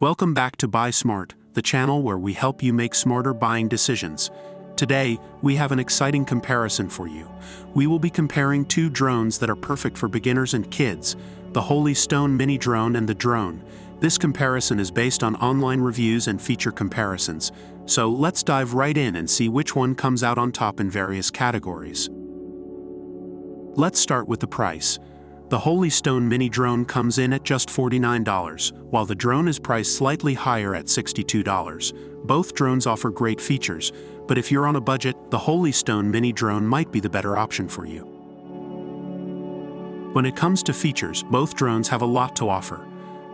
Welcome back to Buy Smart, the channel where we help you make smarter buying decisions. Today, we have an exciting comparison for you. We will be comparing two drones that are perfect for beginners and kids, the Holy Stone Mini Drone and the Drone. This comparison is based on online reviews and feature comparisons. So let's dive right in and see which one comes out on top in various categories. Let's start with the price. The Holy Stone Mini Drone comes in at just $49, while the drone is priced slightly higher at $62. Both drones offer great features, but if you're on a budget, the Holy Stone Mini Drone might be the better option for you. When it comes to features, both drones have a lot to offer.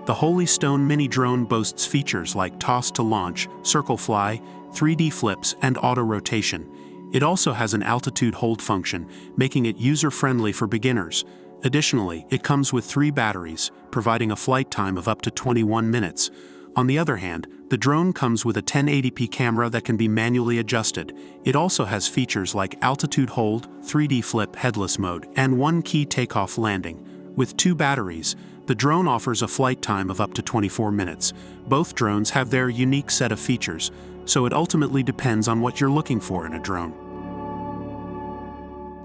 The Holy Stone Mini Drone boasts features like toss to launch, circle fly, 3D flips, and auto rotation. It also has an altitude hold function, making it user-friendly for beginners. Additionally, it comes with 3 batteries, providing a flight time of up to 21 minutes. On the other hand, the drone comes with a 1080p camera that can be manually adjusted. It also has features like altitude hold, 3D flip headless mode, and 1-key takeoff landing. With 2 batteries, the drone offers a flight time of up to 24 minutes. Both drones have their unique set of features, so it ultimately depends on what you're looking for in a drone.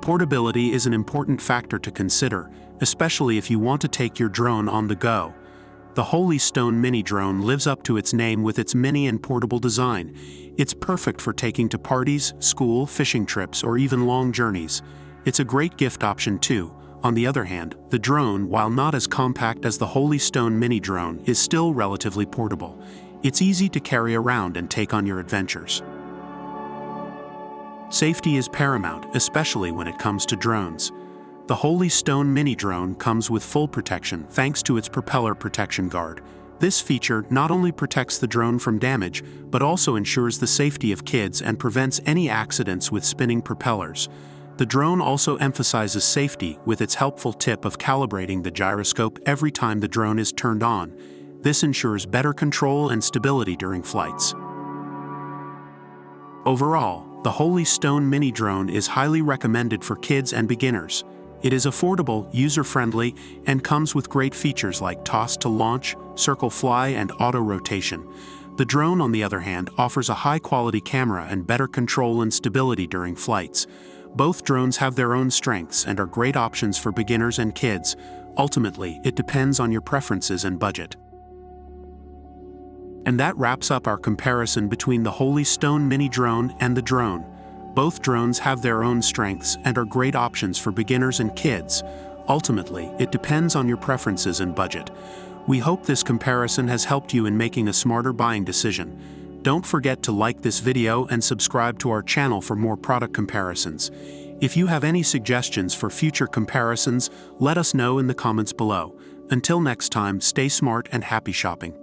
Portability is an important factor to consider, especially if you want to take your drone on the go. The Holy Stone Mini Drone lives up to its name with its mini and portable design. It's perfect for taking to parties, school, fishing trips, or even long journeys. It's a great gift option too. On the other hand, the drone, while not as compact as the Holy Stone Mini Drone, is still relatively portable. It's easy to carry around and take on your adventures. Safety is paramount, especially when it comes to drones. The Holy Stone Mini Drone comes with full protection thanks to its propeller protection guard. This feature not only protects the drone from damage, but also ensures the safety of kids and prevents any accidents with spinning propellers. The drone also emphasizes safety with its helpful tip of calibrating the gyroscope every time the drone is turned on. This ensures better control and stability during flights. Overall, the Holy Stone Mini Drone is highly recommended for kids and beginners. It is affordable, user-friendly, and comes with great features like toss to launch, circle fly, and auto rotation. The drone, on the other hand, offers a high-quality camera and better control and stability during flights. Both drones have their own strengths and are great options for beginners and kids. Ultimately, it depends on your preferences and budget. And that wraps up our comparison between the Holy Stone Mini Drone and the Drone. Both drones have their own strengths and are great options for beginners and kids. Ultimately, it depends on your preferences and budget. We hope this comparison has helped you in making a smarter buying decision. Don't forget to like this video and subscribe to our channel for more product comparisons. If you have any suggestions for future comparisons, let us know in the comments below. Until next time, stay smart and happy shopping.